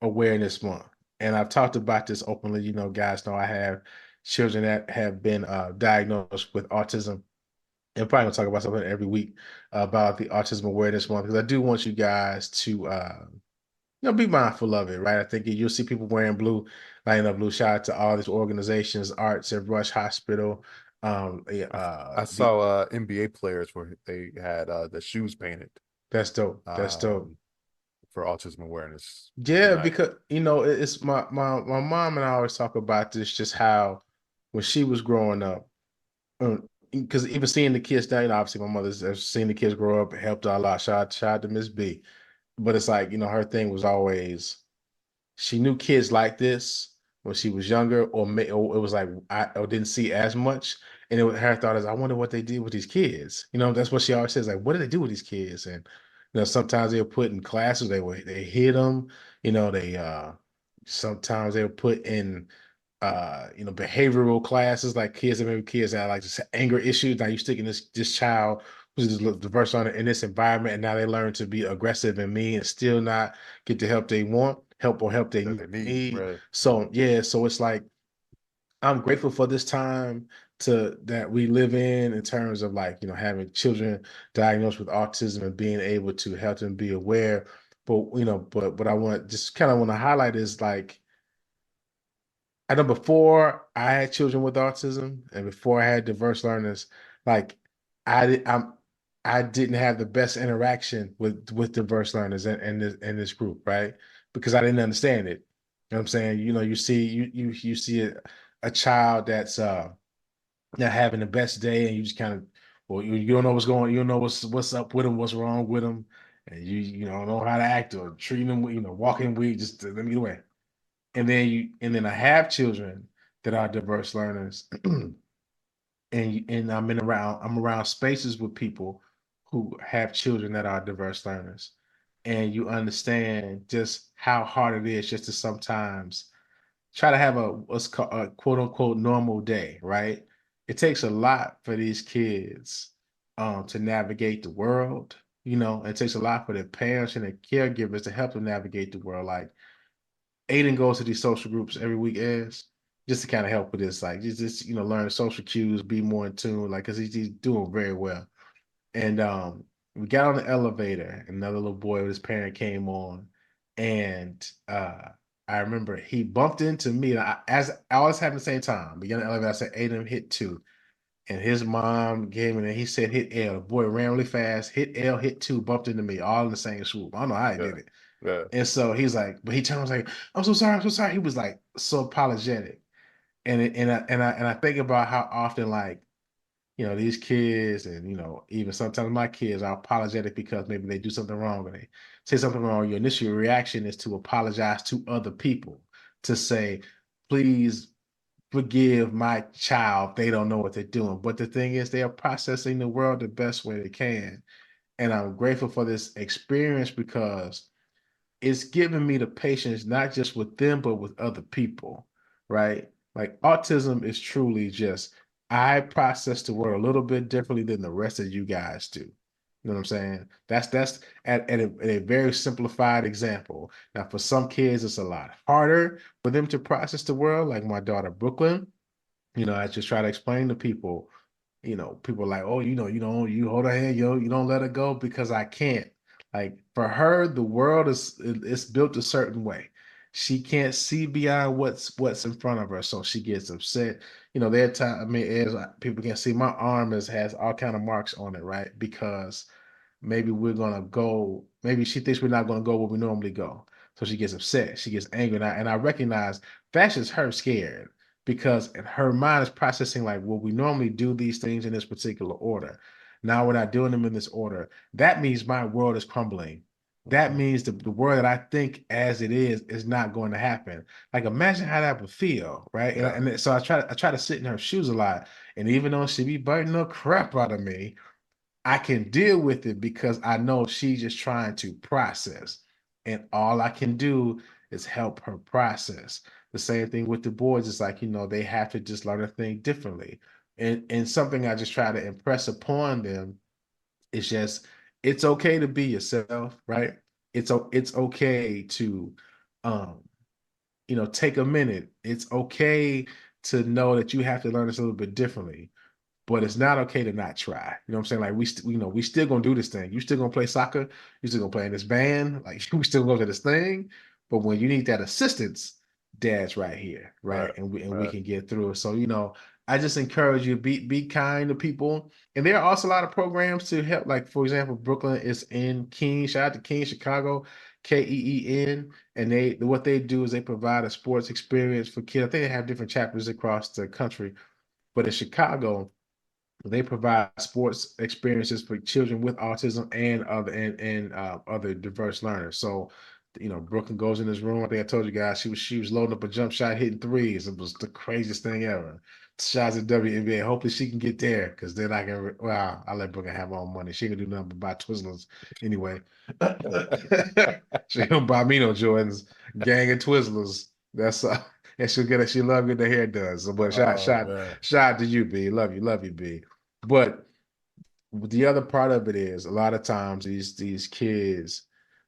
Awareness Month. And I've talked about this openly. Guys know I have children that have been diagnosed with autism. And probably gonna talk about something every week about the Autism Awareness Month because I do want you guys to be mindful of it, right? I think you'll see people wearing blue, lighting up blue. Shout out to all these organizations, Arts at Rush Hospital. I The saw NBA players where they had the shoes painted That's dope. That's dope. um, for autism awareness Yeah, tonight. because it's my mom and I always talk about this, just how when she was growing up, because even seeing the kids now, obviously my mother's seen the kids grow up, helped her a lot. Shout out to Miss B. But it's like, her thing was always she knew kids like this, when she was younger, or it was like or didn't see as much. And her thought is, I wonder what they did with these kids. That's what she always says, like, what do they do with these kids? And sometimes they'll put in classes, they hit them. They sometimes they'll put in behavioral classes, like kids that have like just anger issues. Now you sticking this child who's diverse on it in this environment, and now they learn to be aggressive and mean and still not get the help they want, help they That they need, need. right? So yeah, so it's like I'm grateful for this time that we live in terms of like, having children diagnosed with autism and being able to help them be aware. But what I want to highlight is like, I know before I had children with autism and before I had diverse learners, like I didn't have the best interaction with diverse learners in this group, right? Because I didn't understand it. You know what I'm saying? You see a child that's not having the best day, and you just kind of, well, you don't know you don't know what's up with them, what's wrong with them, and you don't know how to act or treat them, walking with just let me away. And then I have children that are diverse learners, and I'm around spaces with people who have children that are diverse learners, and you understand just how hard it is just to sometimes try to have what's called a quote unquote normal day, right? It takes a lot for these kids to navigate the world. It takes a lot for their parents and their caregivers to help them navigate the world. Like Aiden goes to these social groups every week as just to kind of help with this, like just learn social cues, be more in tune, like because he's doing very well. And we got on the elevator, and another little boy with his parent came on, and I remember he bumped into me. And as I was having the same time, we got on the elevator. I said, Aiden hit 2. And his mom gave me, and he said hit L. The boy ran really fast, hit L, hit 2, bumped into me, all in the same swoop. I don't know how he Yeah, did it. yeah. And so he's like, but he turned, was like, I'm so sorry, I'm so sorry. He was like so apologetic. And I think about how often, like, these kids, and even sometimes my kids are apologetic because maybe they do something wrong, or they say something wrong. Your initial reaction is to apologize to other people, to say, please forgive my child. They don't know what they're doing. But the thing is, they are processing the world the best way they can. And I'm grateful for this experience because it's giving me the patience, not just with them, but with other people, right? Like autism is truly just, I process the world a little bit differently than the rest of you guys do. You know what I'm saying? That's at a very simplified example. Now, for some kids, it's a lot harder for them to process the world. Like my daughter Brooklyn, I just try to explain to people, people are like, oh, you hold her hand, you don't let her go because I can't. Like for her, the world it's built a certain way. She can't see beyond what's in front of her, so she gets upset. There are times, I mean, as people can see, my arm has all kind of marks on it, right? Because maybe she thinks we're not gonna go where we normally go. So she gets upset, she gets angry. And I recognize that's just her scared because in her mind is processing like, well, we normally do these things in this particular order. Now we're not doing them in this order. That means my world is crumbling. That Mhm. means the world that I think as it is not going to happen. Like imagine how that would feel, right? And, Yeah, and so I try to sit in her shoes a lot. And even though she be biting the crap out of me, I can deal with it because I know she's just trying to process. And all I can do is help her process. The same thing with the boys. It's like, they have to just learn a thing differently. And something I just try to impress upon them is just, it's okay to be yourself, right? It's okay to um, take a minute. It's okay to know that you have to learn this a little bit differently, but it's not okay to not try. You know what I'm saying? Like we still gonna do this thing. You still gonna play soccer. You still gonna play in this band. Like we still gonna go to this thing. But when you need that assistance, Dad's right here, right? right, And we right. can get through it. So I just encourage you be kind to people. And there are also a lot of programs to help. Like for example, Brooklyn is in Keene. Shout out to Keene, Chicago, KEEN. And what they do is they provide a sports experience for kids. I think they have different chapters across the country, but in Chicago they provide sports experiences for children with autism and other diverse learners. So Brooklyn goes in his room. I think I told you guys she was loading up a jump shot, hitting threes. It was the craziest thing ever. Shots at WNBA. Hopefully she can get there because then I can. Well, I'll let Brooklyn have her own money. She can do nothing but buy Twizzlers anyway. She don't buy me no Jordans. Gang of Twizzlers. That's and she'll love getting her hair done. So, but shout to you, B. Love you, B. But the other part of it is a lot of times these kids,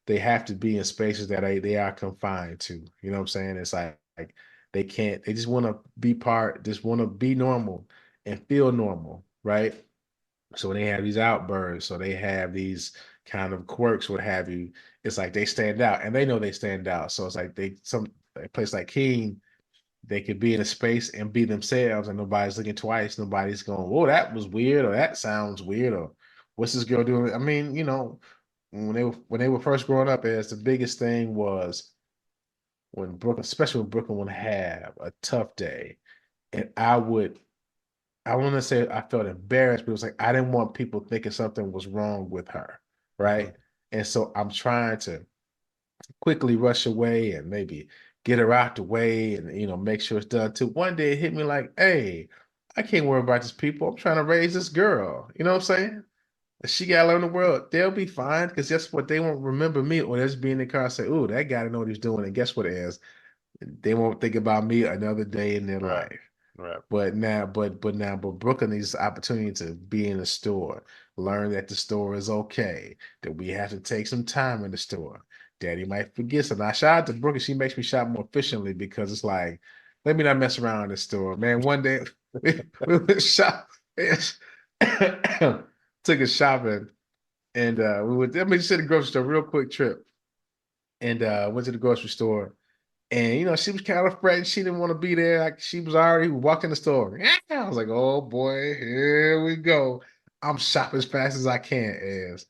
they have to be in spaces that they are confined to. You know what I'm saying? It's like they can't, they just want to be just want to be normal and feel normal, right? So when they have these outbursts, so they have these kind of quirks, what have you, it's like they stand out and they know they stand out. So it's like a place like King, they could be in a space and be themselves and nobody's looking twice. Nobody's going, whoa, that was weird, or that sounds weird, or what's this girl doing? I mean, when they were first growing up, as the biggest thing was when Brooklyn, especially when Brooklyn would have a tough day, and I want to say I felt embarrassed, but it was like I didn't want people thinking something was wrong with her, right? Mhm. And so I'm trying to quickly rush away and maybe get her out the way and make sure it's done too. One day it hit me like, hey, I can't worry about these people. I'm trying to raise this girl. You know what I'm saying? She gotta learn the world. They'll be fine because guess what? They won't remember me or just be in the car and say, "Oh, that guy didn't know what he's doing." And guess what it is? They won't think about me another day in their Right. life. Right. But Brooklyn needs the opportunity to be in the store, learn that the store is okay, that we have to take some time in the store. Daddy might forget something. I shout out to Brooklyn. She makes me shop more efficiently because it's like, let me not mess around in the store. Man, one day we went shop, took a shopping, and we went, I mean, just at the grocery store, real quick trip. And went to the grocery store. And she was kind of fretting. She didn't want to be there. Like she was already walking the store. I was like, oh boy, here we go. I'm shopping as fast as I can, as.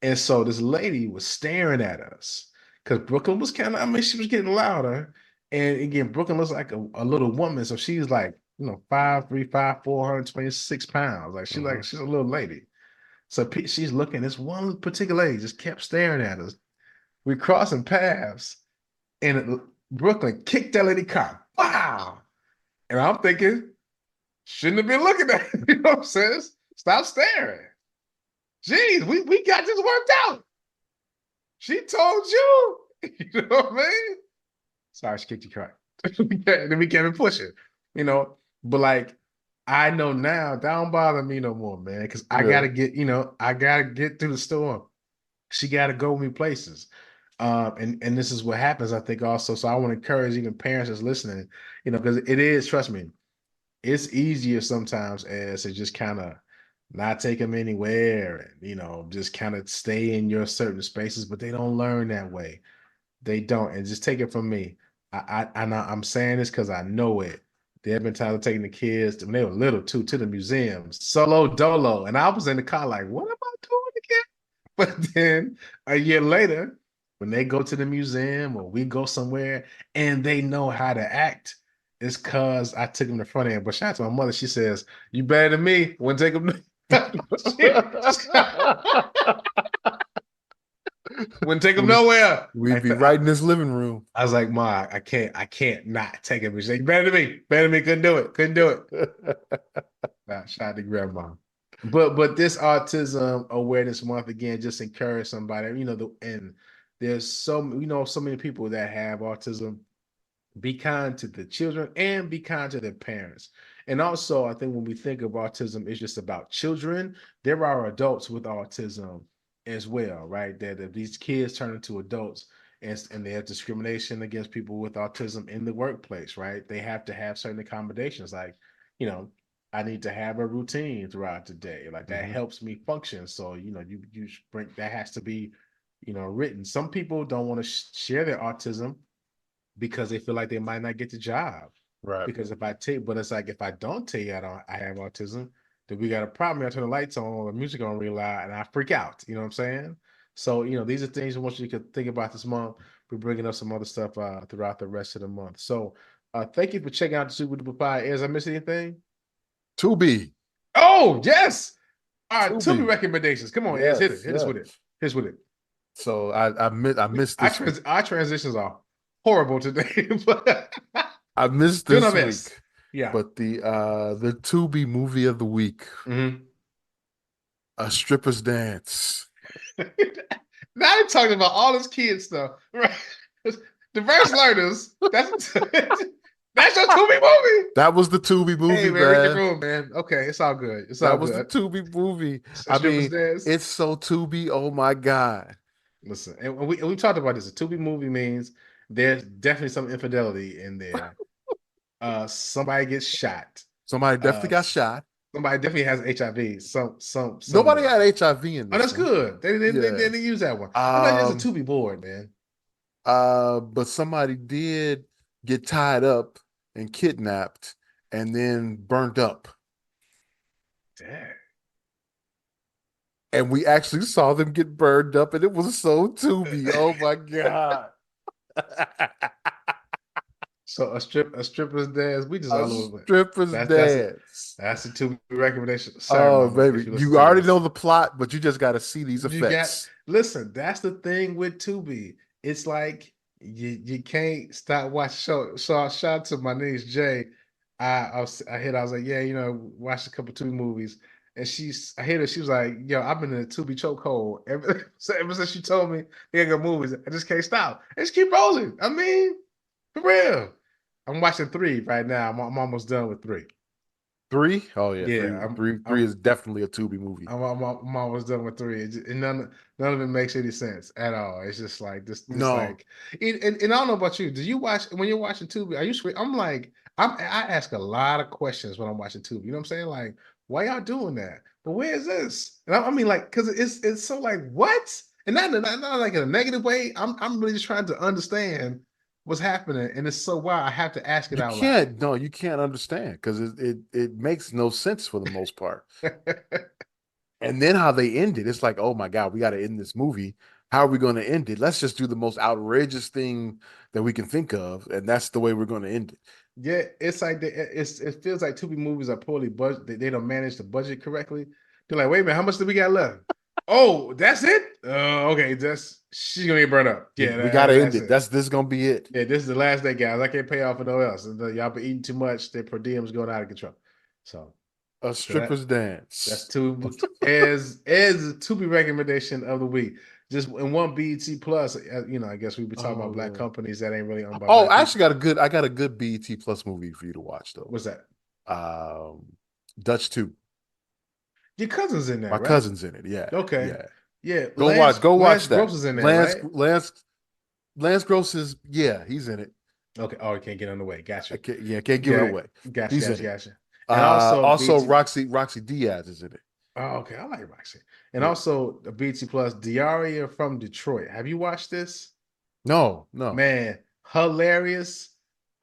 And so this lady was staring at us because Brooklyn was kind of, I mean, she was getting louder. And again, Brooklyn looks like a little woman. So she's like, 5'3", 5'4", 126 pounds. Like Mhm. she's a little lady. So she's looking, this one particular lady just kept staring at us. We crossing paths. And Brooklyn kicked that lady car. Wow. And I'm thinking, shouldn't have been looking at it. You know what I'm saying? Stop staring. Jeez, we got this worked out. She told you. You know what I mean? Sorry, she kicked your car. Then we can't push it. But like, I know now that don't bother me no more, man. Because I Yeah. gotta get through the store. She gotta go with me places. And this is what happens, I think, also. So I want to encourage even parents that's listening, because it is, trust me, it's easier sometimes as to just kind of not take them anywhere and, just kind of stay in your certain spaces, but they don't learn that way. They don't. And just take it from me. I'm saying this because I know it. There have been times of taking the kids when they were little too to the museums, solo dolo. And I was in the car like, what am I doing again? But then a year later, when they go to the museum or we go somewhere and they know how to act, it's because I took them to the front end. But shout out to my mother. She says, you better than me. Wouldn't take them. Wouldn't take them nowhere. We'd be right in this living room. I was like, Ma, I can't not take him. She's like, better than me. Better than me. Couldn't do it. Shout out to grandma. But this Autism Awareness Month, again, just encourage somebody, and there's so many people that have autism. Be kind to the children and be kind to their parents. And also, I think when we think of autism, it's just about children. There are adults with autism as well, right? That if these kids turn into adults and they have discrimination against people with autism in the workplace, right? They have to have certain accommodations, like, you know, I need to have a routine throughout the day. Like that helps me function. So, you bring that has to be, written. Some people don't want to share their autism because they feel like they might not get the job. Right. Because but it's like if I don't tell you I have autism, then we got a problem. I turn the lights on, the music on real loud, and I freak out. You know what I'm saying? So these are things I want you to think about this month. We're bringing up some other stuff throughout the rest of the month. So thank you for checking out the Super Duper Pie. Is I miss anything? To be. Oh yes. All right, To Tubi be. recommendations. Come on, Yes, Ez, hit us yes. with it. Hit us with it. So I missed this week. Our transitions are horrible today. But I missed doing our this best. week. Yeah. But the Tubi movie of the week, Mhm. A Stripper's Dance. Now they're talking about all this kid stuff. Right. Diverse learners. That's your Tubi movie. That was the Tubi movie, Hey man, read the man. room, man. Okay, it's all good. It's all That was the good. Tubi movie. A I Stripper's mean, Dance. it's so Tubi. Oh my God. Listen, and we talked about this. A Tubi movie means there's definitely some infidelity in there. Somebody gets shot. Somebody definitely got shot. Somebody definitely has HIV. Nobody Somewhere. had HIV in this. Oh, that's one. good. They didn't use that one. I'm not just a Tubi board, man. But somebody did get tied up and kidnapped and then burnt up. Dang. And we actually saw them get burned up, and it was so Tubi. Oh my God. So a stripper's dance. We just all over it. Stripper's dance. That's a Tubi recommendation. Sorry, Oh, Mama, baby. if listen You to already this. know the plot, but you just got to see these effects. Listen, that's the thing with Tubi. It's like you can't stop watching show. So I shout out to my niece Jay. I was like, yeah, watched a couple Tubi movies. And I hit her, she was like, yo, I've been in a Tubi chokehold ever since she told me they got movies. I just can't stop. I just keep rolling. I mean, for real. I'm watching 3 right now. I'm almost done with 3. 3? Oh yeah, Yeah, three is definitely a Tubi movie. I'm almost done with 3, and none of it makes any sense at all. It's just like this. No. Like, and I don't know about you. Do you watch when you're watching Tubi? Are you? I ask a lot of questions when I'm watching Tubi. You know what I'm saying? Like, why y'all doing that? But where is this? And I mean, like, because it's so like what? And not like in a negative way. I'm really just trying to understand what's happening, and it's so wild. I have to ask it out loud. No, you can't understand because it makes no sense for the most part. And then how they end it, it's like, oh my God, we got to end this movie. How are we going to end it? Let's just do the most outrageous thing that we can think of, and that's the way we're going to end it. Yeah, it's like it feels like Tubi movies are poorly budgeted. They don't manage the budget correctly. They're like, wait a minute, how much do we got left? Oh, that's it? Okay, she's gonna get burned up. Yeah, we gotta end it. This is gonna be it. Yeah, this is the last day, guys. I can't pay off for no else. Y'all been eating too much. Their per diem's going out of control. So A Stripper's Dance. That's Tubi as a Tubi recommendation of the week. Just in one BET Plus, I guess we've been talking about black companies that ain't really owned by. Oh, I actually got a good BET Plus movie for you to watch though. What's that? Dutch 2. Your cousin's in there. My cousin's in it. Yeah. Okay. Yeah. Go watch that. Gross is in there, right? Lance Gross is he's in it. Okay. Oh, he can't get on the way. Gotcha. Can't give it away. Gotcha. And also Roxy Diaz is in it. Oh, okay. I like Roxy. And also the BT Plus, Diaria from Detroit. Have you watched this? No. Man, hilarious.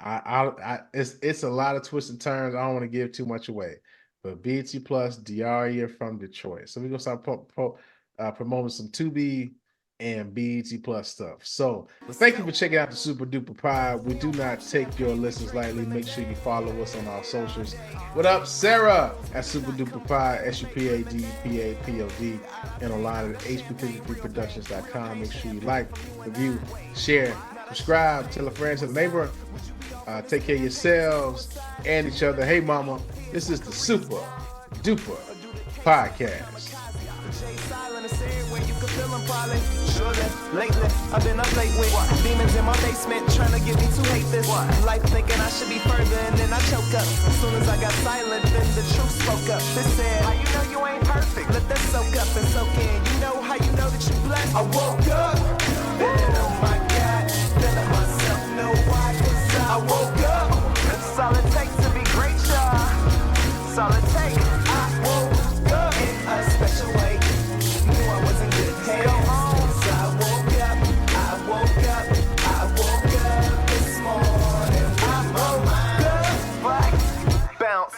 It's a lot of twists and turns. I don't want to give too much away. But BT Plus, Diaria from Detroit. So we're gonna start promoting some Tubi and BET Plus stuff. So thank you for checking out the Super Duper Pod. We do not take your listens lightly. Make sure you follow us on our socials. What up, Sarah at Super Duper Pod, SUPADPAPOD, and online at hp53productions.com. Make sure you like, review, share, subscribe, tell a friend, tell a neighbor. Take care of yourselves and each other. Hey, mama, this is the Super Duper Podcast. Lately, I've been up late with demons in my basement trying to get me to hate this life, thinking I should be further, and then I choke up. As soon as I got silent, then the truth spoke up. They said, how you know you ain't perfect? Let that soak up and soak in. You know how you know that you're blessed? I woke up, and oh my God, feeling myself, know why? 'Cause I woke up. That's all it takes to be great, y'all. That's all it takes. I woke up in a special way. Knew I wasn't good. Hey, go home. I woke up this morning with my mind. Bounce.